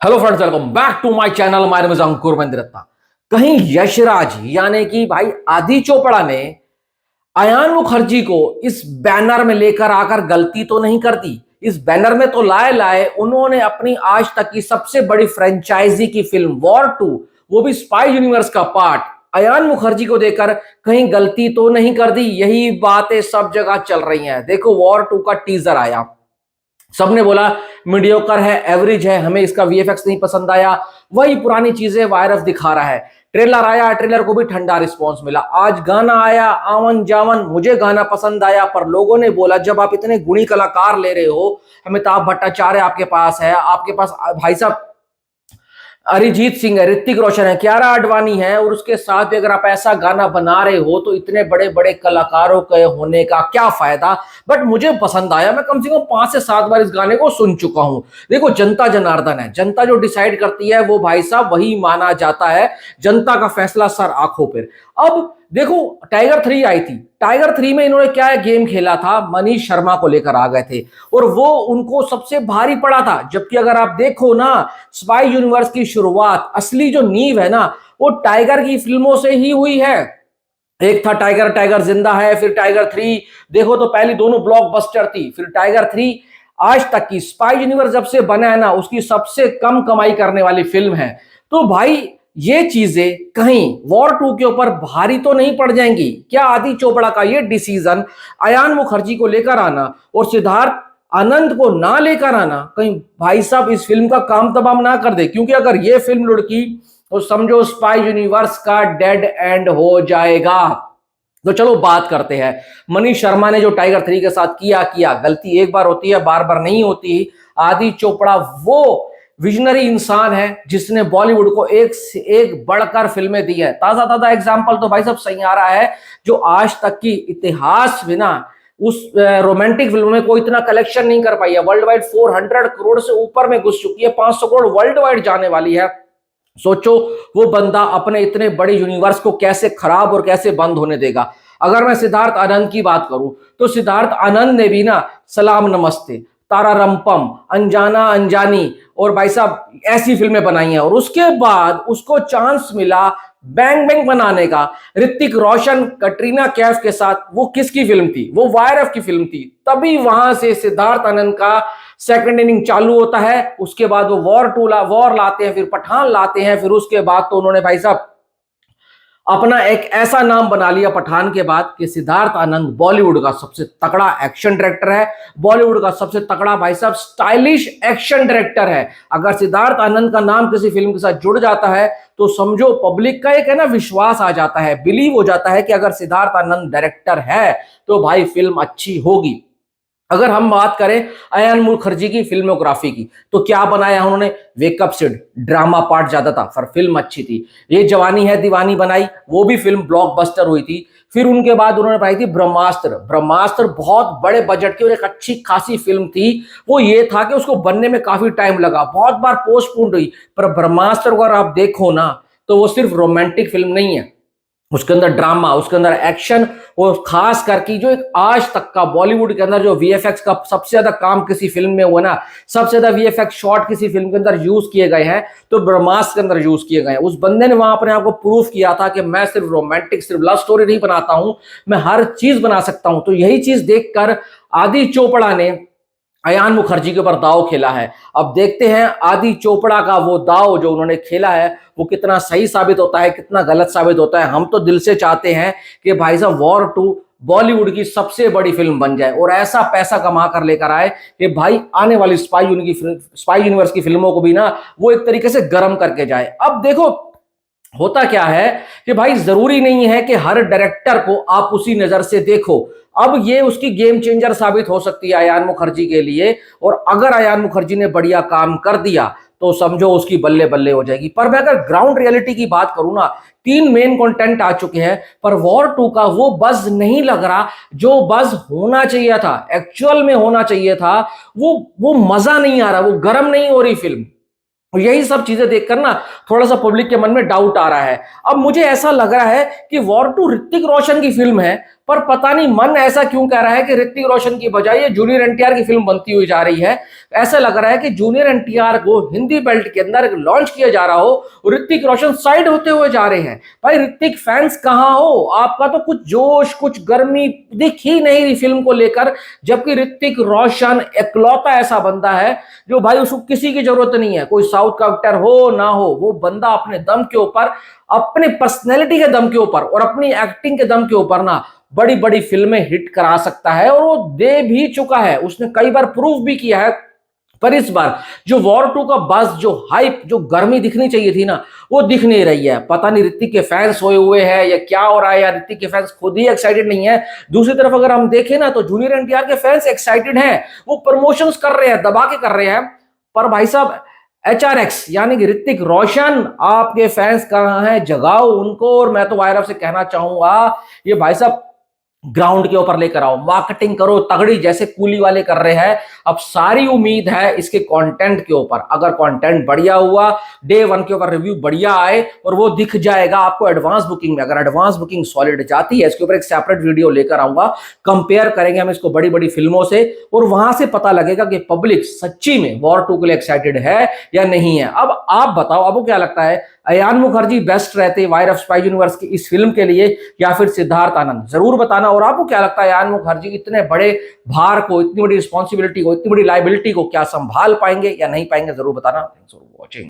Hello friends, welcome back to my channel. My name is Ankur Mendratta. कहीं यशराज यानी कि भाई आदि चोपड़ा ने अयान मुखर्जी को इस बैनर में लेकर आकर गलती तो नहीं कर दी। इस बैनर में तो लाए लाए उन्होंने अपनी आज तक की सबसे बड़ी फ्रेंचाइजी की फिल्म वॉर 2, वो भी स्पाई यूनिवर्स का पार्ट, अयान मुखर्जी को देकर कहीं गलती तो नहीं कर दी। यही बातें सब जगह चल रही हैं। देखो, वॉर 2 का टीजर आया, सबने बोला मीडियोकर है, एवरेज है, हमें इसका वीएफएक्स नहीं पसंद आया। वही पुरानी चीजें वायरस दिखा रहा है। ट्रेलर आया, ट्रेलर को भी ठंडा रिस्पांस मिला। आज गाना आया, आवन जावन, मुझे गाना पसंद आया, पर लोगों ने बोला जब आप इतने गुणी कलाकार ले रहे हो, अमिताभ भट्टाचार्य आपके पास है, आपके पास भाई साहब अरिजीत सिंह है, ऋतिक रोशन है, कियारा आडवाणी है, और उसके साथ भी अगर आप ऐसा गाना बना रहे हो तो इतने बड़े बड़े कलाकारों के होने का क्या फायदा। बट मुझे पसंद आया, मैं कम से कम 5 से 7 बार इस गाने को सुन चुका हूं। देखो, जनता जनार्दन है, जनता जो डिसाइड करती है वो भाई साहब वही माना जाता है। जनता का फैसला सर आंखों पर। अब देखो, टाइगर 3 आई थी। टाइगर 3 में इन्होंने क्या गेम खेला था, मनीष शर्मा को लेकर आ गए थे और वो उनको सबसे भारी पड़ा था। जबकि अगर आप देखो ना, स्पाई यूनिवर्स की शुरुआत, असली जो नींव है ना, वो टाइगर की फिल्मों से ही हुई है। एक था टाइगर, टाइगर जिंदा है, फिर टाइगर 3 देखो तो पहली दोनों ब्लॉकबस्टर थी, फिर टाइगर 3। आज तक की स्पाई यूनिवर्स जब से बना है ना, उसकी सबसे कम कमाई करने वाली फिल्म है। तो भाई ये चीजें कहीं वॉर 2 के ऊपर भारी तो नहीं पड़ जाएंगी क्या? आदि चोपड़ा का ये डिसीजन अयान मुखर्जी को लेकर आना और सिद्धार्थ आनंद को ना लेकर आना, कहीं भाई साहब इस फिल्म का काम तमाम ना कर दे। क्योंकि अगर ये फिल्म लुढ़की तो समझो स्पाई यूनिवर्स का डेड एंड हो जाएगा। तो चलो बात करते हैं। मनीष शर्मा ने जो टाइगर 3 के साथ किया किया, गलती एक बार होती है, बार बार नहीं होती। आदि चोपड़ा वो विजनरी इंसान है जिसने बॉलीवुड को एक से एक बढ़कर फिल्में दी है। ताजा ताजा एग्जांपल तो भाई साहब सैयारा है, जो आज तक की इतिहास में ना उस रोमांटिक फिल्म में कोई इतना कलेक्शन नहीं कर पाई है। वर्ल्ड वाइड 400 करोड़ से ऊपर में घुस चुकी है, 500 करोड़ वर्ल्ड वाइड जाने वाली है। सोचो वो बंदा अपने इतने बड़े यूनिवर्स को कैसे खराब और कैसे बंद होने देगा। अगर मैं सिद्धार्थ आनंद की बात करूं तो सिद्धार्थ आनंद ने भी ना सलाम नमस्ते, तारा रंपम, अनजाना अनजानी और भाई साहब ऐसी फिल्में बनाई हैं, और उसके बाद उसको चांस मिला बैंग बैंग बनाने का। ऋतिक रोशन कटरीना कैफ के साथ, वो किसकी फिल्म थी? वो वायरफ की फिल्म थी। तभी वहां से सिद्धार्थ आनंद का सेकंड इनिंग चालू होता है। उसके बाद वो वॉर लाते हैं, फिर पठान लाते हैं, फिर उसके बाद तो उन्होंने भाई साहब अपना एक ऐसा नाम बना लिया पठान के बाद कि सिद्धार्थ आनंद बॉलीवुड का सबसे तगड़ा एक्शन डायरेक्टर है, बॉलीवुड का सबसे तगड़ा भाई साहब स्टाइलिश एक्शन डायरेक्टर है। अगर सिद्धार्थ आनंद का नाम किसी फिल्म के साथ जुड़ जाता है तो समझो पब्लिक का एक है ना विश्वास आ जाता है, बिलीव हो जाता है कि अगर सिद्धार्थ आनंद डायरेक्टर है तो भाई फिल्म अच्छी होगी। अगर हम बात करें अयान मुखर्जी की फिल्मोग्राफी की, तो क्या बनाया उन्होंने? वेकअप सिड, ड्रामा पार्ट ज्यादा था पर फिल्म अच्छी थी। ये जवानी है दीवानी बनाई, वो भी फिल्म ब्लॉकबस्टर हुई थी। फिर उनके बाद उन्होंने बनाई थी ब्रह्मास्त्र। ब्रह्मास्त्र बहुत बड़े बजट की और एक अच्छी खासी फिल्म थी। वो ये था कि उसको बनने में काफी टाइम लगा, बहुत बार पोस्टपोन्ड हुई, पर ब्रह्मास्त्र अगर आप देखो ना तो वो सिर्फ रोमांटिक फिल्म नहीं है, उसके अंदर ड्रामा, उसके अंदर एक्शन, और खास करके जो एक आज तक का बॉलीवुड के अंदर जो वीएफएक्स का सबसे ज्यादा काम किसी फिल्म में हुआ ना, सबसे ज्यादा वीएफएक्स शॉट किसी फिल्म के अंदर यूज किए गए हैं तो ब्रह्मास्त्र के अंदर यूज किए गए हैं। उस बंदे ने वहां अपने आप को प्रूफ किया था कि मैं सिर्फ रोमांटिक, सिर्फ लव स्टोरी नहीं बनाता हूं, मैं हर चीज बना सकता हूं। तो यही चीज देखकर आदि चोपड़ा ने अयान मुखर्जी के ऊपर दाव खेला है। अब देखते हैं आदि चोपड़ा का वो दाव जो उन्होंने खेला है वो कितना सही साबित होता है, कितना गलत साबित होता है। हम तो दिल से चाहते हैं कि भाई साहब वॉर 2 बॉलीवुड की सबसे बड़ी फिल्म बन जाए और ऐसा पैसा कमा कर लेकर आए कि भाई आने वाली स्पाई यूनिवर्स की फिल्मों को भी ना वो एक तरीके से गर्म करके जाए। अब देखो होता क्या है कि भाई जरूरी नहीं है कि हर डायरेक्टर को आप उसी नजर से देखो। अब ये उसकी गेम चेंजर साबित हो सकती है अयान मुखर्जी के लिए, और अगर अयान मुखर्जी ने बढ़िया काम कर दिया तो समझो उसकी बल्ले बल्ले हो जाएगी। पर मैं अगर ग्राउंड रियलिटी की बात करूं ना, 3 मेन कंटेंट आ चुके हैं, पर वॉर 2 का वो बज नहीं लग रहा जो बज होना चाहिए था, एक्चुअल में होना चाहिए था। वो मजा नहीं आ रहा, वो गर्म नहीं हो रही फिल्म। और यही सब चीजें देखकर ना थोड़ा सा पब्लिक के मन में डाउट आ रहा है। अब मुझे ऐसा लग रहा है कि वॉर 2 ऋतिक रोशन की फिल्म है, पर पता नहीं मन ऐसा क्यों कह रहा है कि ऋतिक रोशन की बजाय ये जूनियर एनटीआर की फिल्म बनती हुई जा रही है। ऐसा लग रहा है कि जूनियर एनटीआर को हिंदी बेल्ट के अंदर लॉन्च किया जा रहा हो और ऋतिक रोशन साइड होते हुए जा रहे हैं। भाई ऋतिक फैंस कहां हो? आपका तो कुछ जोश कुछ गर्मी दिख ही नहीं रही फिल्म को लेकर, जबकि ऋतिक रोशन इकलौता ऐसा बंदा है जो भाई उसको किसी की जरूरत नहीं है, कोई साउथ का एक्टर हो ना हो, वो बंदा अपने दम के ऊपर, अपने पर्सनैलिटी के दम के ऊपर और अपनी एक्टिंग के दम के ऊपर ना बड़ी बड़ी फिल्में हिट करा सकता है और वो दे भी चुका है, उसने कई बार प्रूव भी किया है। पर इस बार जो वॉर 2 का बस, जो हाइप, जो गर्मी दिखनी चाहिए थी ना, वो दिख नहीं रही है। पता नहीं ऋतिक के फैंस सोए हुए हैं या क्या हो रहा है, या ऋतिक के फैंस खुद ही एक्साइटेड नहीं है। दूसरी तरफ अगर हम देखें ना तो जूनियर एनटीआर के फैंस एक्साइटेड हैं, वो प्रमोशंस कर रहे हैं, दबा के कर रहे हैं। पर भाई साहब HRX यानी कि ऋतिक रोशन, आपके फैंस कहां हैं? जगाओ उनको। और मैं तो वायरव से कहना चाहूंगा, ये भाई साहब ग्राउंड के ऊपर लेकर आओ, मार्केटिंग करो तगड़ी, जैसे कूली वाले कर रहे हैं। अब सारी उम्मीद है इसके कंटेंट के ऊपर। अगर कंटेंट बढ़िया हुआ, डे 1 के ऊपर रिव्यू बढ़िया आए और वो दिख जाएगा आपको एडवांस बुकिंग में। अगर एडवांस बुकिंग सॉलिड जाती है, इसके ऊपर एक सेपरेट वीडियो लेकर आऊंगा, कंपेयर करेंगे हम इसको बड़ी बड़ी फिल्मों से, और वहां से पता लगेगा कि पब्लिक सच्ची में वॉर 2 के लिए एक्साइटेड है या नहीं है। अब आप बताओ, आपको क्या लगता है, अयान मुखर्जी बेस्ट रहते वायर ऑफ स्पाई यूनिवर्स की इस फिल्म के लिए या फिर सिद्धार्थ आनंद? जरूर बताना। और आपको क्या लगता है, अयान मुखर्जी इतने बड़े भार को, इतनी बड़ी रिस्पॉन्सिबिलिटी को, इतनी बड़ी लाइबिलिटी को क्या संभाल पाएंगे या नहीं पाएंगे? जरूर बताना। Thanks for watching.